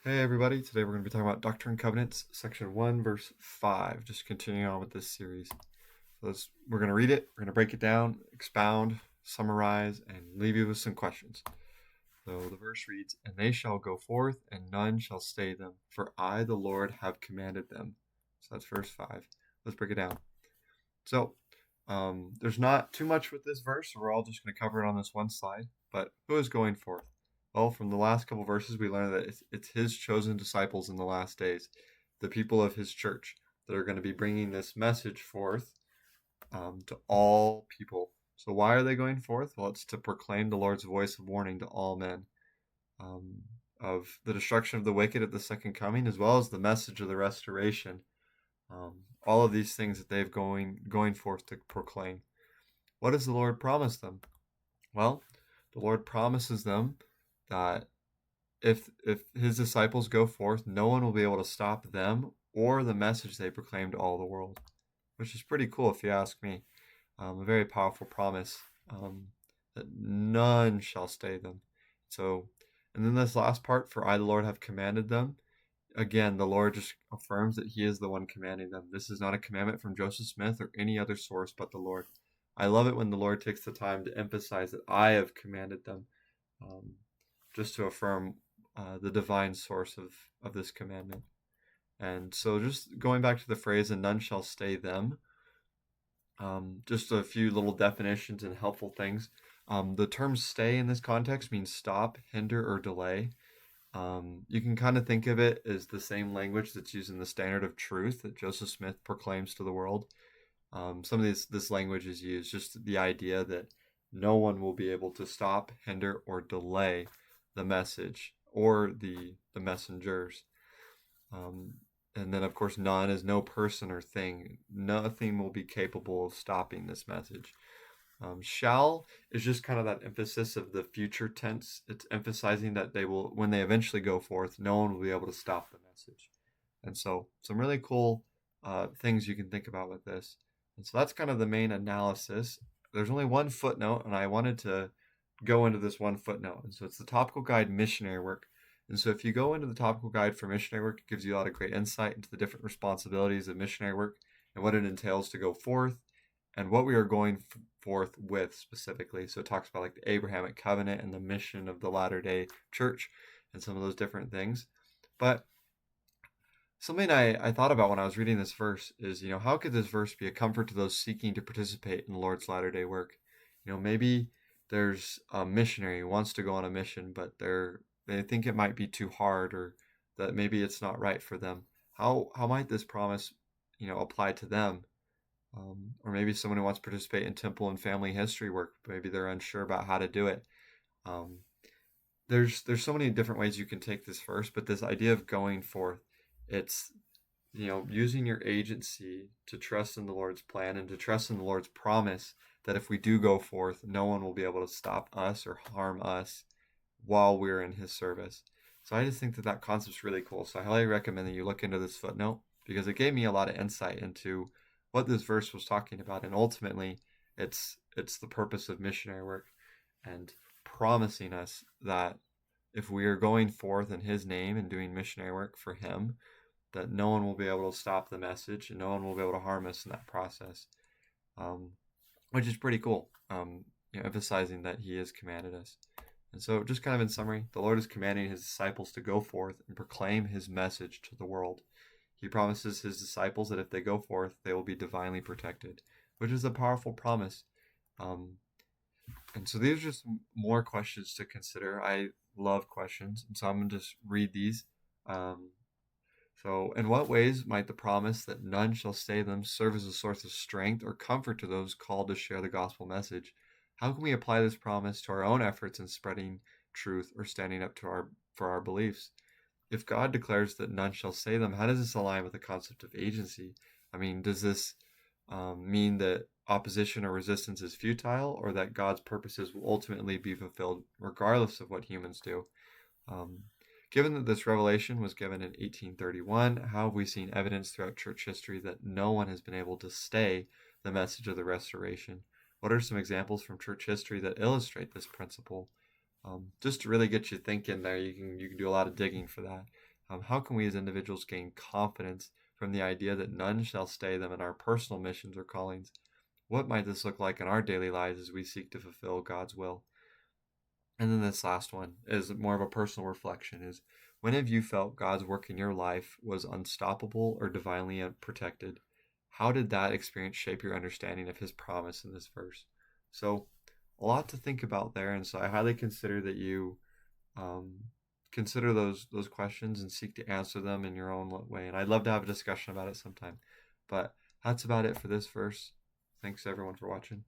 Hey everybody, today we're going to be talking about Doctrine and Covenants, section 1, verse 5, just continuing on with this series. We're going to read it, we're going to break it down, expound, summarize, and leave you with some questions. So the verse reads, "And they shall go forth, and none shall stay them, for I, the Lord, have commanded them." So that's verse 5. Let's break it down. So there's not too much with this verse, so we're all just going to cover it on this one slide. But who is going forth? Well, from the last couple verses, we learned that it's his chosen disciples in the last days, the people of his church, that are going to be bringing this message forth to all people. So why are they going forth? Well, it's to proclaim the Lord's voice of warning to all men, um, of the destruction of the wicked at the second coming, as well as the message of the restoration. All of these things that they've going forth to proclaim. What does the Lord promise them? Well, the Lord promises them that if his disciples go forth, no one will be able to stop them or the message they proclaim to all the world, which is pretty cool if you ask me. A very powerful promise, that none shall stay them. So, and then this last part, "For I, the Lord, have commanded them." Again, the Lord just affirms that he is the one commanding them. This is not a commandment from Joseph Smith or any other source but the Lord. I love it when the Lord takes the time to emphasize that I have commanded them, um, just to affirm the divine source of this commandment. And so, just going back to the phrase, "and none shall stay them," just a few little definitions and helpful things. The term "stay" in this context means stop, hinder, or delay. You can kind of think of it as the same language that's used in the Standard of Truth that Joseph Smith proclaims to the world. Some of this language is used, just the idea that no one will be able to stop, hinder, or delay the message or the messengers. Um, and then, of course, none is no person or thing. Nothing will be capable of stopping this message. Shall is just kind of that emphasis of the future tense. It's emphasizing that they will, when they eventually go forth, no one will be able to stop the message. And so, some really cool things you can think about with this. And so, that's kind of the main analysis. There's only one footnote, and I wanted to go into this one footnote. And so, it's the Topical Guide Missionary Work. And so, if you go into the Topical Guide for Missionary Work, it gives you a lot of great insight into the different responsibilities of missionary work and what it entails to go forth and what we are going forth with specifically. So it talks about like the Abrahamic covenant and the mission of the Latter-day Church and some of those different things. But something I thought about when I was reading this verse is, how could this verse be a comfort to those seeking to participate in the Lord's latter-day work? Maybe there's a missionary who wants to go on a mission, but they think it might be too hard, or that maybe it's not right for them. How might this promise, apply to them? Or maybe someone who wants to participate in temple and family history work. Maybe they're unsure about how to do it. Um, there's so many different ways you can take this verse, but this idea of going forth, it's using your agency to trust in the Lord's plan and to trust in the Lord's promise that if we do go forth, no one will be able to stop us or harm us while we're in His service. So I just think that concept's really cool. So I highly recommend that you look into this footnote because it gave me a lot of insight into what this verse was talking about, and ultimately, it's the purpose of missionary work and promising us that if we are going forth in His name and doing missionary work for Him, that no one will be able to stop the message and no one will be able to harm us in that process, um, which is pretty cool. Emphasizing that He has commanded us. And so, just kind of in summary, the Lord is commanding His disciples to go forth and proclaim His message to the world. He promises His disciples that if they go forth, they will be divinely protected, which is a powerful promise. Um, and so these are just more questions to consider. I love questions, and so I'm going to just read these. Um, so, in what ways might the promise that none shall stay them serve as a source of strength or comfort to those called to share the gospel message? How can we apply this promise to our own efforts in spreading truth or standing up for our beliefs? If God declares that none shall stay them, how does this align with the concept of agency? I mean, does this mean that opposition or resistance is futile, or that God's purposes will ultimately be fulfilled regardless of what humans do? Um, Given that this revelation was given in 1831, how have we seen evidence throughout church history that no one has been able to stay the message of the restoration? What are some examples from church history that illustrate this principle? Just to really get you thinking there, you can do a lot of digging for that. How can we as individuals gain confidence from the idea that none shall stay them in our personal missions or callings? What might this look like in our daily lives as we seek to fulfill God's will? And then this last one is more of a personal reflection is when have you felt God's work in your life was unstoppable or divinely protected? How did that experience shape your understanding of his promise in this verse? So a lot to think about there. And so I highly consider that you um, consider those questions and seek to answer them in your own way. And I'd love to have a discussion about it sometime. But that's about it for this verse. Thanks everyone for watching.